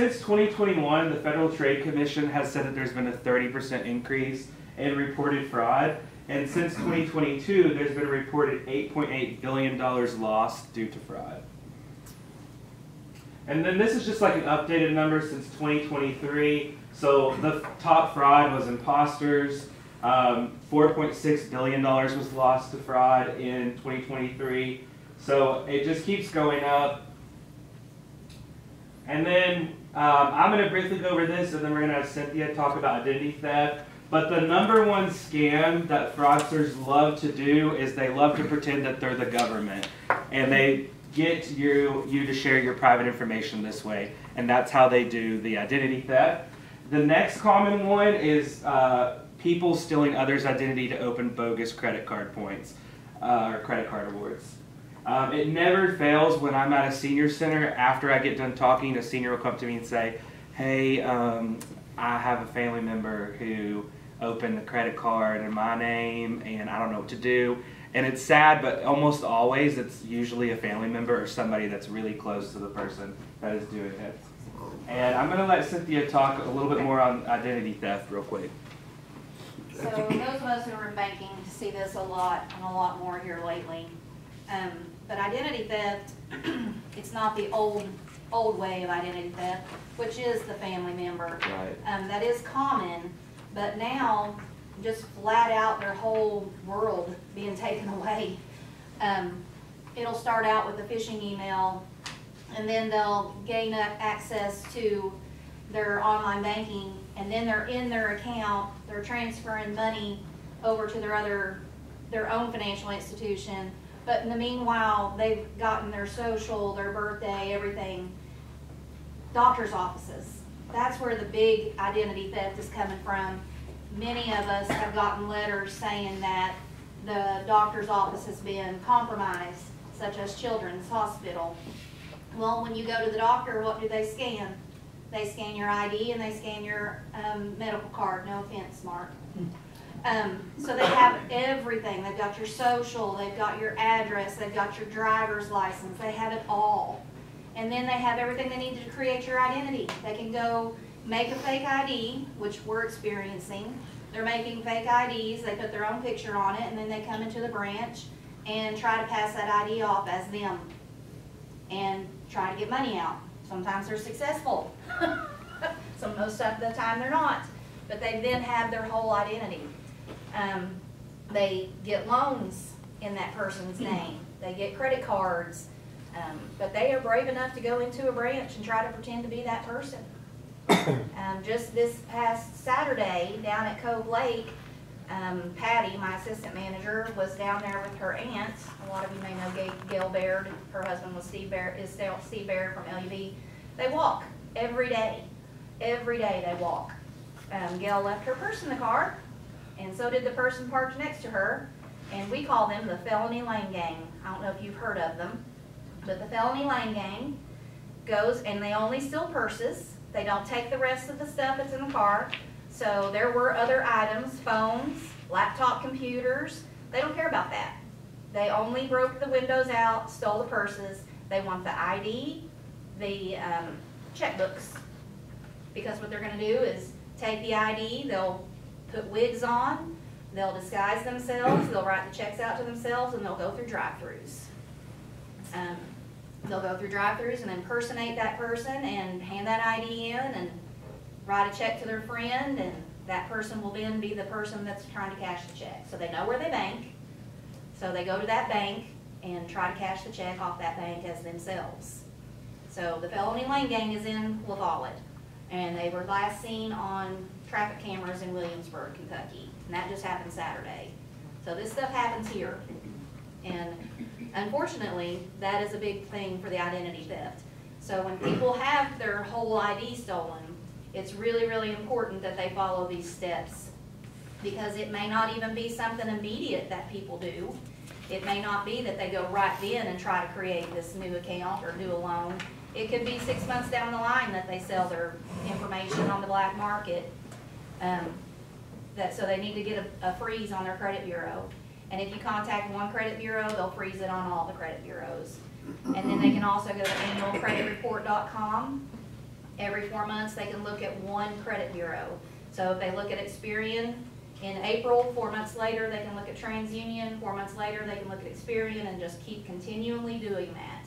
Since 2021, the Federal Trade Commission has said that there's been a 30% increase in reported fraud. And since 2022, there's been a reported $8.8 billion lost due to fraud. And then this is just like an updated number since 2023. So the top fraud was imposters. $4.6 billion was lost to fraud in 2023. So it just keeps going up. And then I'm going to briefly go over this, and then we're going to have Cynthia talk about identity theft. But the number one scam that fraudsters love to do is they love to pretend that they're the government. And they get you to share your private information this way. And that's how they do the identity theft. The next common one is people stealing others' identity to open bogus credit card points or credit card awards. It never fails when I'm at a senior center. After I get done talking, a senior will come to me and say, hey, I have a family member who opened a credit card in my name and I don't know what to do. And it's sad, but almost always it's usually a family member or somebody that's really close to the person that is doing it. And I'm going to let Cynthia talk a little bit more on identity theft real quick. So those of us who are in banking see this a lot and a lot more here lately. But identity theft, it's not the old way of identity theft, which is the family member. Right. That is common, but now just flat out their whole world being taken away. It'll start out with a phishing email, and then they'll gain access to their online banking, and then they're in their account, they're transferring money over to their own financial institution. But in the meanwhile, they've gotten their social, their birthday, everything. Doctor's offices. That's where the big identity theft is coming from. Many of us have gotten letters saying that the doctor's office has been compromised, such as Children's Hospital. Well, when you go to the doctor, what do they scan? They scan your ID and they scan your medical card. No offense, Mark. So they have everything. They've got your social, they've got your address, they've got your driver's license, they have it all. And then they have everything they need to create your identity. They can go make a fake ID, which we're experiencing. They're making fake IDs, they put their own picture on it, and then they come into the branch and try to pass that ID off as them and try to get money out. Sometimes they're successful. So most of the time they're not. But they then have their whole identity. They get loans in that person's name. They get credit cards. But they are brave enough to go into a branch and try to pretend to be that person. Just this past Saturday down at Cove Lake, Patty, my assistant manager, was down there with her aunt. A lot of you may know Gail Baird. Her husband was Steve Baird from LUV. They walk every day. Every day they walk. Gail left her purse in the car, and so did the person parked next to her. And we call them the Felony Lane Gang. I don't know if you've heard of them, but the Felony Lane Gang goes and they only steal purses. They don't take the rest of the stuff that's in the car. So there were other items, phones, laptop computers. They don't care about that. They only broke the windows out, stole the purses. They want the ID, the checkbooks. Because what they're going to do is take the ID, they'll put wigs on, they'll disguise themselves, they'll write the checks out to themselves, and they'll go through drive-thrus. They'll go through drive-thrus and impersonate that person and hand that ID in and write a check to their friend, and that person will then be the person that's trying to cash the check. So they know where they bank, so they go to that bank and try to cash the check off that bank as themselves. So the Felony Lane Gang is in La Follette, and they were last seen on traffic cameras in Williamsburg, Kentucky, and that just happened Saturday. So this stuff happens here, and unfortunately, that is a big thing for the identity theft. So when people have their whole ID stolen, it's really, really important that they follow these steps, because it may not even be something immediate that people do. It may not be that they go right then and try to create this new account or do a loan. It could be 6 months down the line that they sell their information on the black market. So they need to get a freeze on their credit bureau. And if you contact one credit bureau, they'll freeze it on all the credit bureaus. And then they can also go to annualcreditreport.com Every 4 months, they can look at one credit bureau. So if they look at Experian in April, 4 months later, they can look at TransUnion, 4 months later, they can look at Experian, and just keep continually doing that.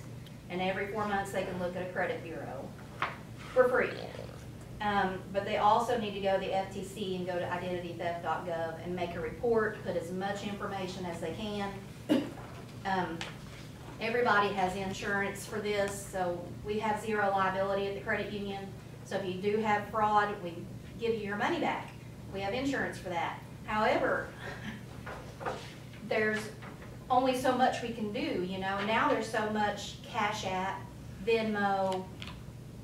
And every 4 months, they can look at a credit bureau for free. But they also need to go to the FTC and go to identitytheft.gov and make a report, put as much information as they can. Everybody has insurance for this, so we have zero liability at the credit union. So if you do have fraud, we give you your money back. We have insurance for that. However, there's only so much we can do, you know. Now there's so much Cash App, Venmo,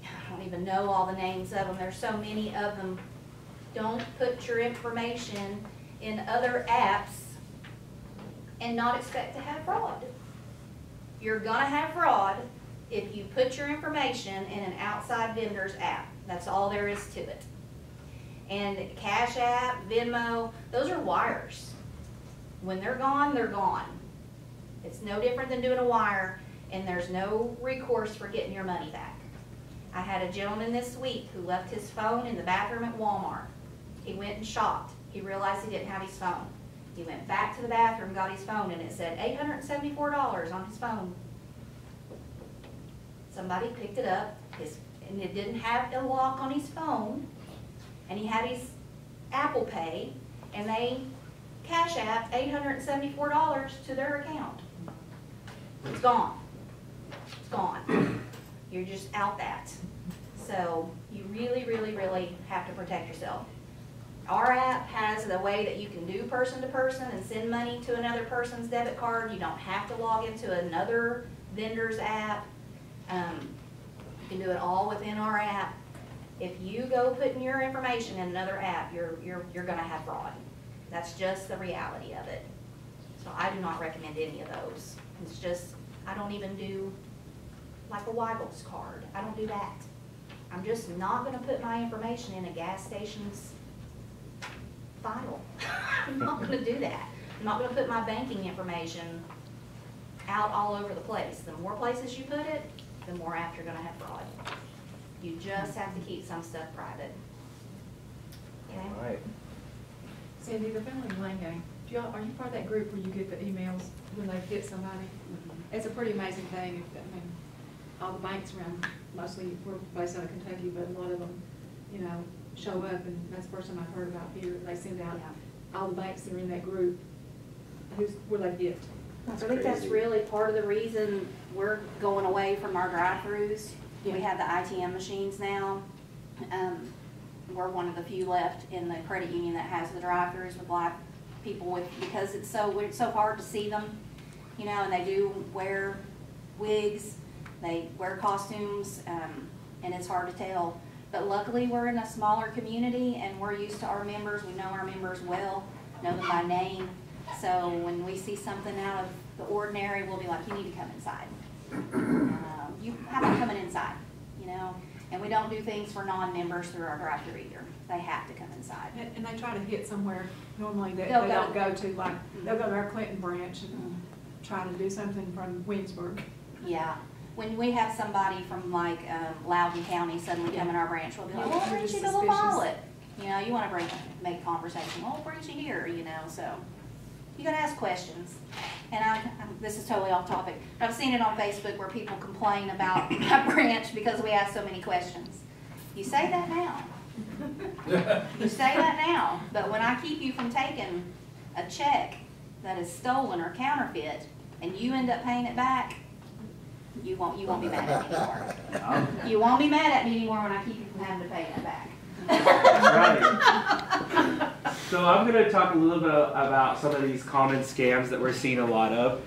I don't even know all the names of them. There's so many of them. Don't put your information in other apps and not expect to have fraud. You're gonna have fraud if you put your information in an outside vendor's app. That's all there is to it. And Cash App, Venmo, those are wires. When they're gone, they're gone. It's no different than doing a wire, and there's no recourse for getting your money back. I had a gentleman this week who left his phone in the bathroom at Walmart. He went and shopped. He realized he didn't have his phone. He went back to the bathroom, got his phone, and it said $874 on his phone. Somebody picked it up, and it didn't have a lock on his phone, and he had his Apple Pay, and they Cash Apped $874 to their account. It's gone. It's gone. You're just out that. So you really, really, really have to protect yourself. Our app has the way that you can do person to person and send money to another person's debit card. You don't have to log into another vendor's app. You can do it all within our app. If you go putting your information in another app, you're gonna have fraud. That's just the reality of it. So I do not recommend any of those. It's just, I don't even do like a Weigels card. I don't do that. I'm just not gonna put my information in a gas station's file. I'm not gonna do that. I'm not gonna put my banking information out all over the place. The more places you put it, the more apt you're gonna have fraud. You just have to keep some stuff private. Okay? All right. Sandy, the Family Lane Gang, are you part of that group where you get the emails when they hit somebody? Mm-hmm. It's a pretty amazing thing. I mean, all the banks around, mostly we're based out of Kentucky, but a lot of them, you know, show up, and that's the first time I've heard about here. They send out all the banks that are in that group, where they get. I think that's really part of the reason we're going away from our drive-throughs. Yeah. We have the ITM machines now. We're one of the few left in the credit union that has the drive-throughs with live people with, because it's so hard to see them, you know, and they do wear wigs, they wear costumes, and it's hard to tell. But luckily we're in a smaller community and we're used to our members. We know our members well, know them by name. So when we see something out of the ordinary, we'll be like, you need to come inside. You have to come inside, you know. And we don't do things for non-members through our drive-thru either. They have to come inside. And they try to hit somewhere normally that they don't go to, like, they'll go to our Clinton branch and try to do something from Winsburg. Yeah. When we have somebody from, like, Loudoun County suddenly come in our branch, we'll be like, well, bring you to the wallet. You know, you want to make conversation. Well, bring you here, you know, so. You gotta ask questions. And this is totally off topic. I've seen it on Facebook where people complain about my branch because we ask so many questions. You say that now. You say that now. But when I keep you from taking a check that is stolen or counterfeit and you end up paying it back, you won't be mad at me anymore. You won't be mad at me anymore when I keep you from having to pay it back. Right. So I'm going to talk a little bit about some of these common scams that we're seeing a lot of.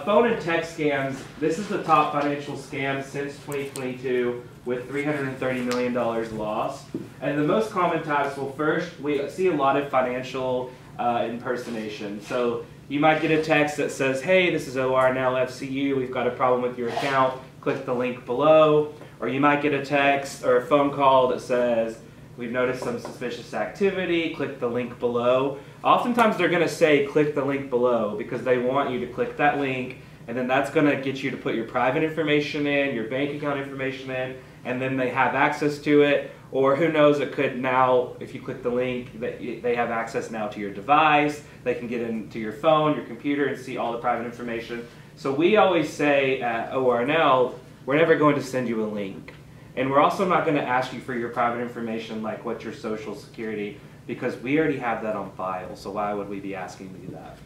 Phone and text scams. This is the top financial scam since 2022 with $330 million lost. And the most common types, well, first, we see a lot of financial impersonation. So you might get a text that says, hey, this is ORNL FCU. We've got a problem with your account. Click the link below. Or you might get a text or a phone call that says, we've noticed some suspicious activity, click the link below. Oftentimes they're going to say click the link below because they want you to click that link, and then that's going to get you to put your private information in, your bank account information in, and then they have access to it. Or who knows, it could now, if you click the link, that they have access now to your device. They can get into your phone, your computer, and see all the private information. So we always say at ORNL, we're never going to send you a link. And we're also not going to ask you for your private information, like what's your social security, because we already have that on file. So why would we be asking to do that?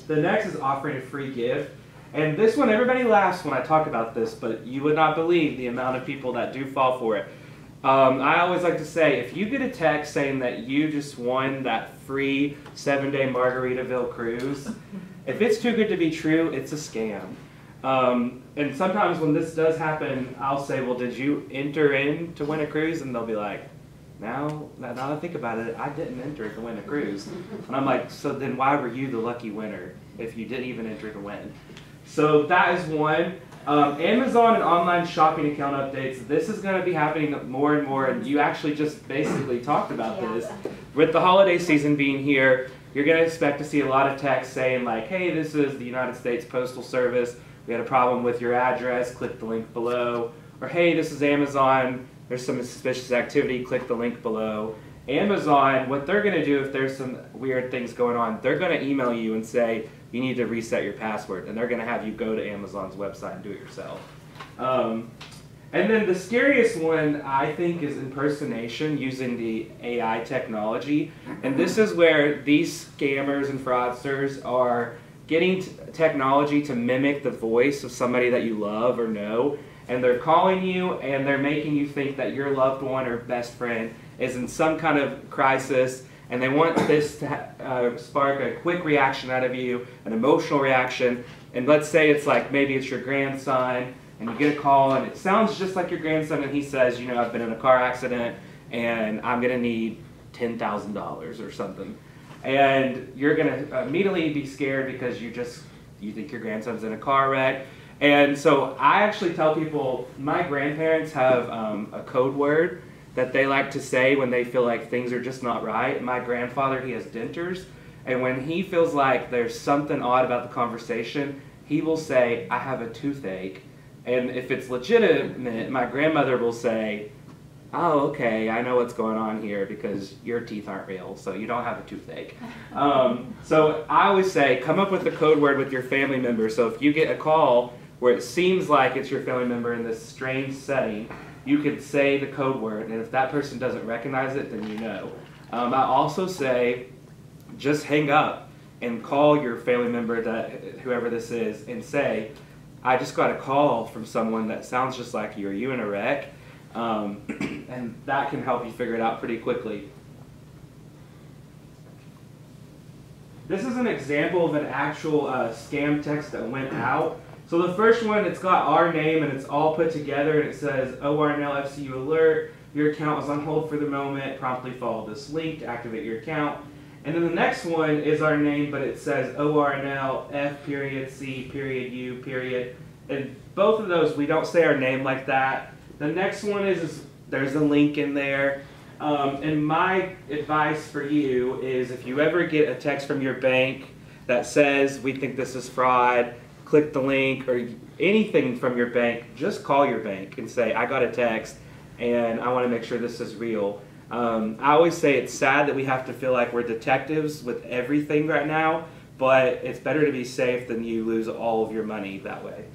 The next is offering a free gift. And this one, everybody laughs when I talk about this, but you would not believe the amount of people that do fall for it. I always like to say, if you get a text saying that you just won that free 7-day Margaritaville cruise, if it's too good to be true, it's a scam. And sometimes when this does happen, I'll say, well, did you enter in to win a cruise? And they'll be like, now that I think about it, I didn't enter to win a cruise. And I'm like, so then why were you the lucky winner if you didn't even enter to win? So that is one. Amazon and online shopping account updates. This is going to be happening more and more, and you actually just basically talked about this. With the holiday season being here, you're going to expect to see a lot of text saying like, hey, this is the United States Postal Service. We had a problem with your address. Click the link below. Or hey, this is Amazon. There's some suspicious activity. Click the link below. Amazon, what they're going to do if there's some weird things going on, they're going to email you and say, you need to reset your password, and they're going to have you go to Amazon's website and do it yourself. And then the scariest one, I think, is impersonation using the AI technology. And this is where these scammers and fraudsters are getting technology to mimic the voice of somebody that you love or know, and they're calling you and they're making you think that your loved one or best friend is in some kind of crisis, and they want this to spark a quick reaction out of you, an emotional reaction. And let's say it's like, maybe it's your grandson, and you get a call, and it sounds just like your grandson, and he says, you know, I've been in a car accident, and I'm going to need $10,000 or something. And you're going to immediately be scared because you think your grandson's in a car wreck. And so I actually tell people, my grandparents have a code word that they like to say when they feel like things are just not right. My grandfather, he has dentures, and when he feels like there's something odd about the conversation, he will say, I have a toothache. And if it's legitimate, my grandmother will say, oh, okay, I know what's going on here because your teeth aren't real, so you don't have a toothache. So I always say, come up with a code word with your family member. So if you get a call where it seems like it's your family member in this strange setting, you could say the code word, and if that person doesn't recognize it, then you know. I also say, just hang up and call your family member, whoever this is, and say, I just got a call from someone that sounds just like you. Are you in a wreck? And that can help you figure it out pretty quickly. This is an example of an actual scam text that went out. So the first one, it's got our name and it's all put together, and it says, ORNL FCU alert, your account is on hold for the moment, promptly follow this link to activate your account. And then the next one is our name, but it says ORNL F.C.U. And both of those, we don't say our name like that. The next one is there's a link in there. And my advice for you is, if you ever get a text from your bank that says, we think this is fraud, click the link, or anything from your bank, just call your bank and say, I got a text and I want to make sure this is real. I always say it's sad that we have to feel like we're detectives with everything right now, but it's better to be safe than you lose all of your money that way.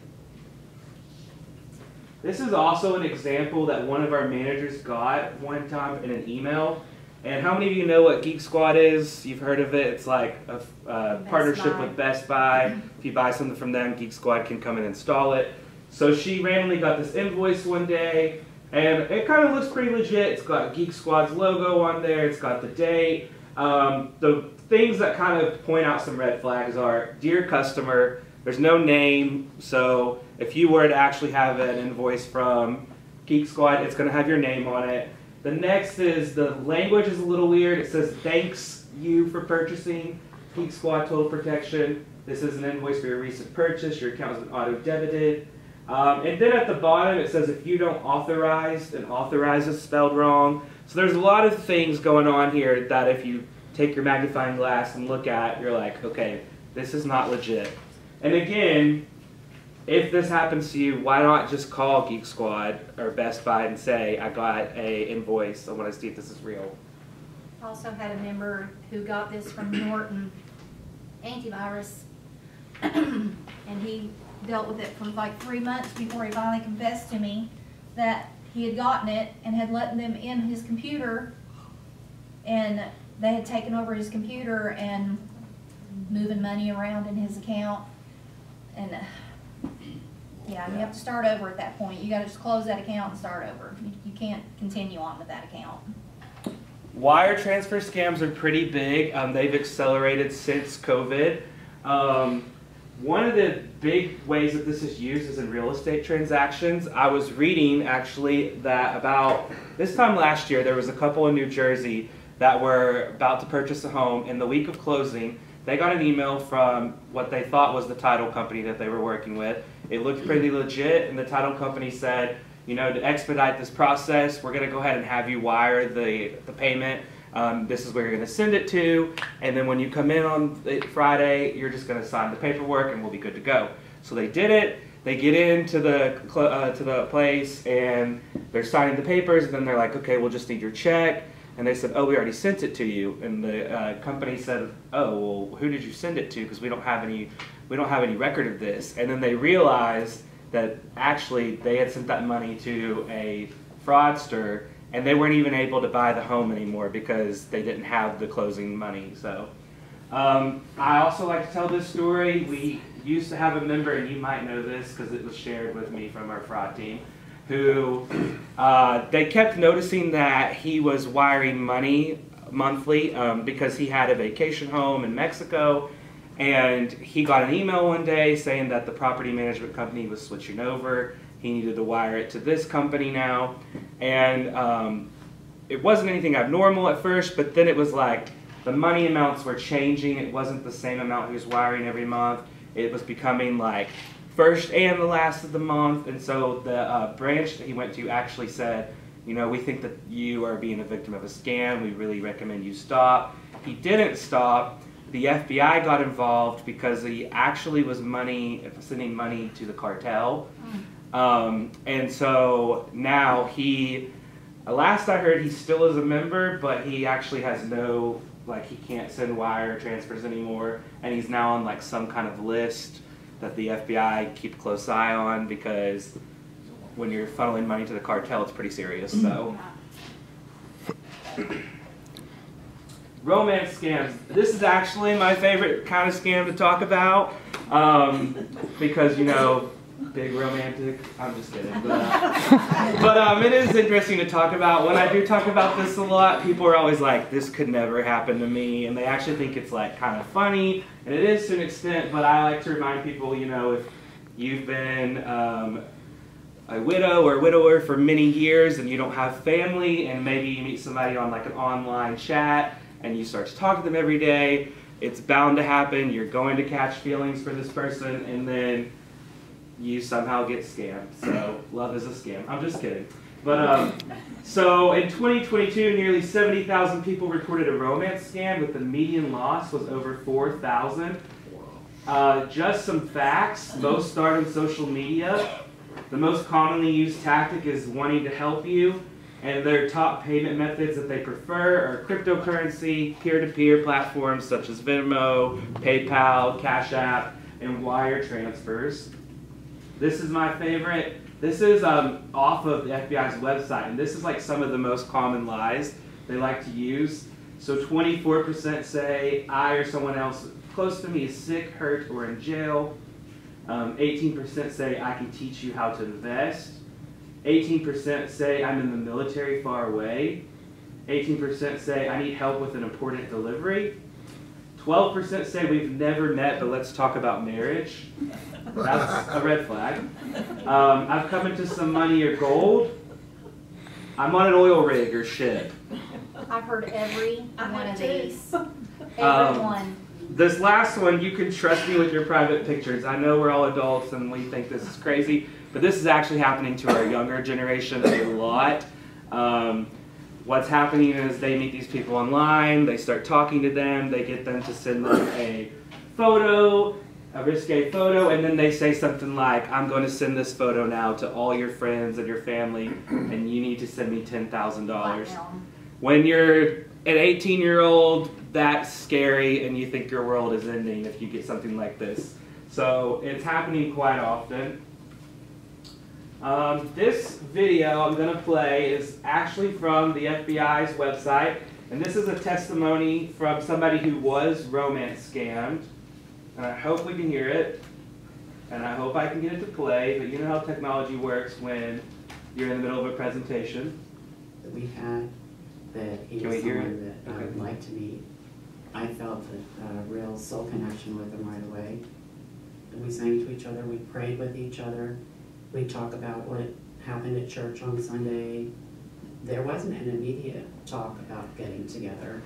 This is also an example that one of our managers got one time in an email. And how many of you know what Geek Squad is? You've heard of it. It's like a partnership with Best Buy. If you buy something from them, Geek Squad can come and install it. So she randomly got this invoice one day, and it kind of looks pretty legit. It's got Geek Squad's logo on there. It's got the date. The things that kind of point out some red flags are, dear customer, there's no name. So if you were to actually have an invoice from Geek Squad, it's going to have your name on it. The next is, the language is a little weird. It says, thanks you for purchasing Geek Squad Total Protection. This is an invoice for your recent purchase. Your account has been auto-debited. And then at the bottom it says, if you don't authorize, and authorize is spelled wrong. So there's a lot of things going on here that if you take your magnifying glass and look at, you're like, okay, this is not legit. And again, if this happens to you, why not just call Geek Squad or Best Buy and say, I got a invoice, I want to see if this is real. I also had a member who got this from Norton Antivirus, and he dealt with it for like 3 months before he finally confessed to me that he had gotten it and had let them in his computer, and they had taken over his computer and moving money around in his account. And yeah, you have to start over at that point. You got to just close that account and start over. You can't continue on with that account. Wire transfer scams are pretty big. They've accelerated since COVID. One of the big ways that this is used is in real estate transactions. I was reading actually that about this time last year, there was a couple in New Jersey that were about to purchase a home. In the week of closing, they got an email from what they thought was the title company that they were working with. It looked pretty legit, and the title company said, you know, to expedite this process, we're going to go ahead and have you wire the payment. This is where you're going to send it to, and then when you come in on Friday, you're just going to sign the paperwork and we'll be good to go. So they did it. They get into the place and they're signing the papers, and then they're like, okay, we'll just need your check. And they said, oh, we already sent it to you. And the company said, oh, well, who did you send it to? Because we don't have any record of this. And then they realized that actually they had sent that money to a fraudster, and they weren't even able to buy the home anymore because they didn't have the closing money. So I also like to tell this story. We used to have a member, and you might know this because it was shared with me from our fraud team, who they kept noticing that he was wiring money monthly because he had a vacation home in Mexico, and he got an email one day saying that the property management company was switching over. He needed to wire it to this company now, and it wasn't anything abnormal at first, but then it was like the money amounts were changing. It wasn't the same amount he was wiring every month. It was becoming like first and the last of the month, and so the branch that he went to actually said, you know, we think that you are being a victim of a scam. We really recommend you stop. He didn't stop. The FBI got involved because he actually was sending money to the cartel. And so now he, last I heard, he still is a member, but he actually has no, like, he can't send wire transfers anymore, and he's now on like some kind of list that the FBI keep a close eye on, because when you're funneling money to the cartel, it's pretty serious. So, romance scams. This is actually my favorite kind of scam to talk about, because, you know, big romantic. I'm just kidding. But it is interesting to talk about. When I do talk about this a lot, people are always like, this could never happen to me, and they actually think it's like kind of funny, and it is to an extent, but I like to remind people, you know, if you've been a widow or widower for many years and you don't have family, and maybe you meet somebody on like an online chat and you start to talk to them every day, it's bound to happen. You're going to catch feelings for this person, and then you somehow get scammed. So love is a scam. I'm just kidding. But so in 2022, nearly 70,000 people reported a romance scam, with the median loss was over $4,000. Just some facts. Most start on social media. The most commonly used tactic is wanting to help you, and their top payment methods that they prefer are cryptocurrency, peer-to-peer platforms such as Venmo, PayPal, Cash App, and wire transfers. This is my favorite. This is off of the FBI's website, and this is like some of the most common lies they like to use. So 24% say I or someone else close to me is sick, hurt, or in jail. 18% say I can teach you how to invest. 18% say I'm in the military far away. 18% say I need help with an important delivery. 12% say we've never met, but let's talk about marriage. That's a red flag. I've come into some money or gold. I'm on an oil rig or ship. I've heard every one of these. Every one. This last one, you can trust me with your private pictures. I know we're all adults and we think this is crazy, but this is actually happening to our younger generation a lot. What's happening is they meet these people online, they start talking to them, they get them to send them a photo, a risque photo, and then they say something like, I'm going to send this photo now to all your friends and your family, and you need to send me $10,000. Blackmail. When you're an 18-year-old, that's scary, and you think your world is ending if you get something like this. So it's happening quite often. This video I'm going to play is actually from the FBI's website, and this is a testimony from somebody who was romance scammed. And I hope we can hear it, and I hope I can get it to play, but you know how technology works when you're in the middle of a presentation. That we had, that he Can was we hear someone it? that I Okay. would like to meet. I felt a real soul connection with him right away. And we sang to each other, we prayed with each other, we talk about what happened at church on Sunday. There wasn't an immediate talk about getting together.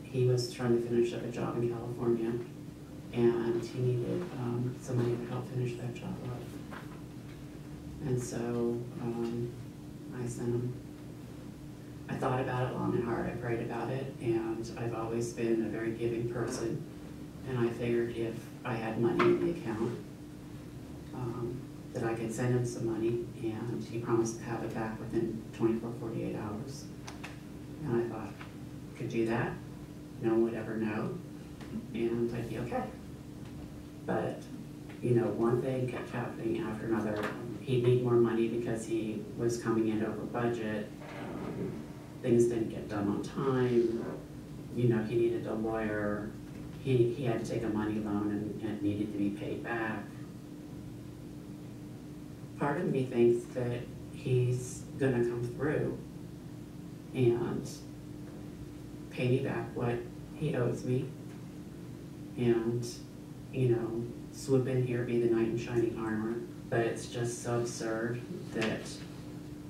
He was trying to finish up a job in California, and he needed somebody to help finish that job up. And so I sent him. I thought about it long and hard, I prayed about it, and I've always been a very giving person. And I figured if I had money in the account, that I could send him some money, and he promised to have it back within 24, 48 hours. And I thought, could do that, no one would ever know, and I'd be okay. But, you know, one thing kept happening after another. He'd need more money because he was coming in over budget. Things didn't get done on time. You know, he needed a lawyer. He had to take a money loan, and it needed to be paid back. Part of me thinks that he's gonna come through and pay me back what he owes me, and, you know, swoop in here, be the knight in shining armor. But it's just so absurd that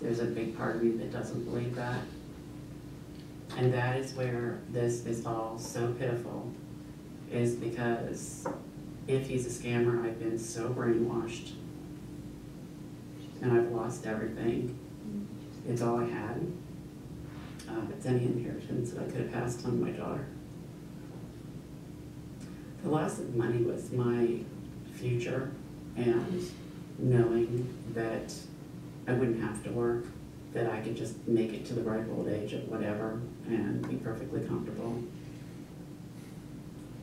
there's a big part of me that doesn't believe that. And that is where this is all so pitiful, is because if he's a scammer, I've been so brainwashed, and I've lost everything. It's all I had. It's any inheritance that I could have passed on to my daughter. The loss of money was my future, and knowing that I wouldn't have to work, that I could just make it to the ripe old age of whatever and be perfectly comfortable.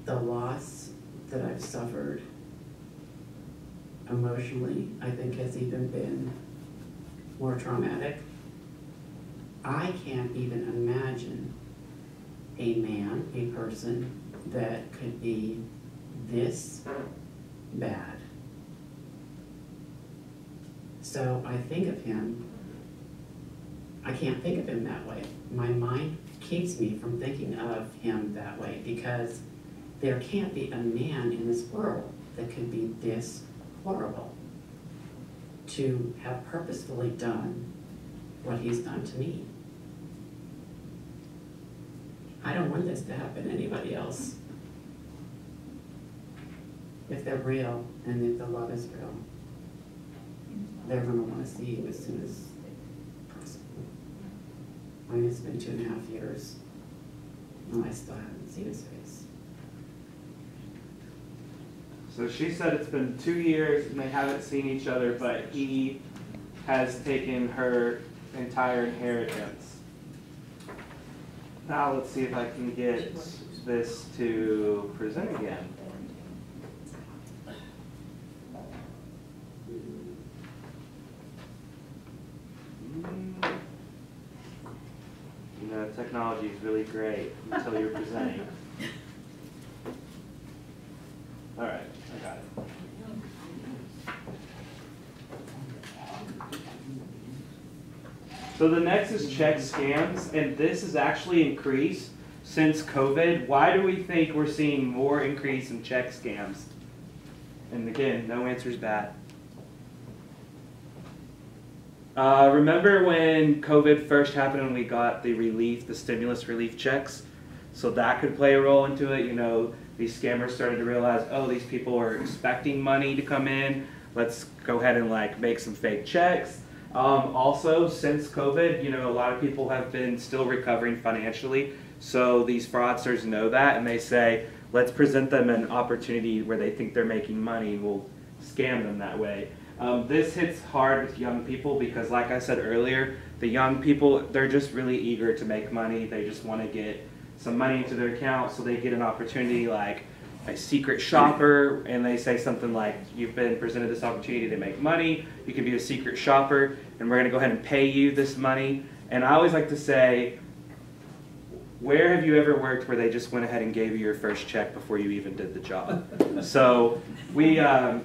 The loss that I've suffered emotionally, I think, has even been more traumatic. I can't even imagine a man, a person that could be this bad. So I think of him, I can't think of him that way. My mind keeps me from thinking of him that way, because there can't be a man in this world that could be this horrible, to have purposefully done what he's done to me. I don't want this to happen to anybody else. If they're real, and if the love is real, they're gonna wanna see you as soon as possible. I mean, it's been 2.5 years, and I still haven't seen his face. So she said it's been 2 years and they haven't seen each other, but he has taken her entire inheritance. Now let's see if I can get this to present again. You know, technology is really great until you're presenting. All right, I got it. So the next is check scams, and this has actually increased since COVID. Why do we think we're seeing more increase in check scams? And again, no answer is bad. Remember when COVID first happened and we got the stimulus relief checks? So that could play a role into it. You know, these scammers started to realize, oh, these people are expecting money to come in. Let's go ahead and like make some fake checks. Also, since COVID, you know, a lot of people have been still recovering financially. So these fraudsters know that, and they say, let's present them an opportunity where they think they're making money, and we'll scam them that way. This hits hard with young people because, like I said earlier, the young people, they're just really eager to make money. They just want to get some money into their account, so they get an opportunity like a secret shopper, and they say something like, you've been presented this opportunity to make money, you can be a secret shopper, and we're going to go ahead and pay you this money. And I always like to say, where have you ever worked where they just went ahead and gave you your first check before you even did the job? So we... My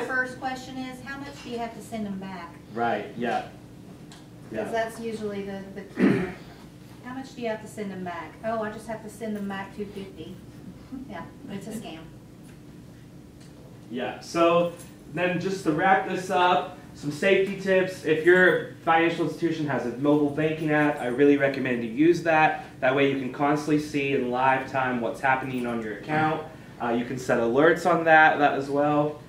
first question is, how much do you have to send them back? Right, yeah. Because that's usually the key. How much do you have to send them back? Oh, I just have to send them back $250. Yeah, it's a scam. Yeah, so then just to wrap this up, some safety tips. If your financial institution has a mobile banking app, I really recommend you use that. That way you can constantly see in live time what's happening on your account. You can set alerts on that as well.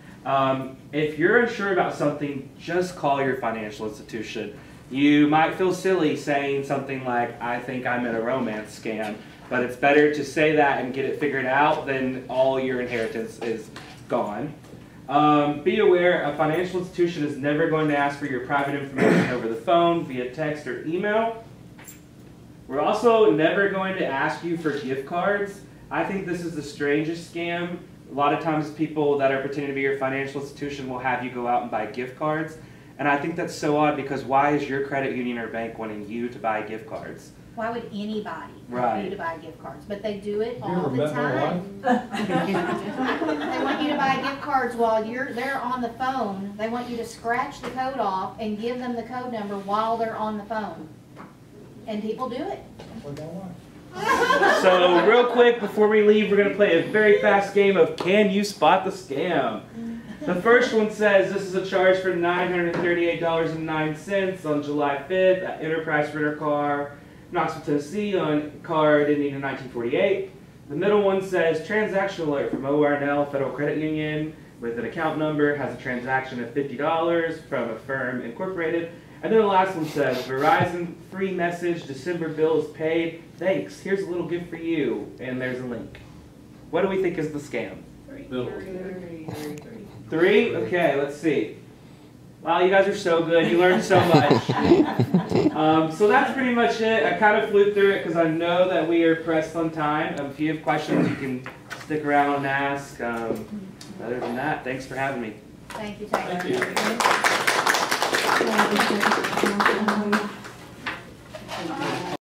If you're unsure about something, just call your financial institution. You might feel silly saying something like, I think I'm in a romance scam, but it's better to say that and get it figured out than all your inheritance is gone. Be aware, a financial institution is never going to ask for your private information over the phone, via text or email. We're also never going to ask you for gift cards. I think this is the strangest scam. A lot of times people that are pretending to be your financial institution will have you go out and buy gift cards. And I think that's so odd, because why is your credit union or bank wanting you to buy gift cards? Why would anybody Right. want you to buy gift cards? But they do it You all the remember time. They want you to buy gift cards while they're on the phone. They want you to scratch the code off and give them the code number while they're on the phone. And people do it. So real quick, before we leave, we're going to play a very fast game of Can You Spot the Scam? The first one says this is a charge for $938.09 on July 5th at Enterprise Renter Car, Knoxville, Tennessee, on card ending in 1948. The middle one says transaction alert from ORNL Federal Credit Union with an account number, has a transaction of $50 from a firm incorporated. And then the last one says Verizon free message, December bill is paid. Thanks, here's a little gift for you. And there's a link. What do we think is the scam? Three? Okay, let's see. Wow, you guys are so good. You learned so much. So that's pretty much it. I kind of flew through it because I know that we are pressed on time. If you have questions, you can stick around and ask. Other than that, thanks for having me. Thank you, Taylor. Thank you.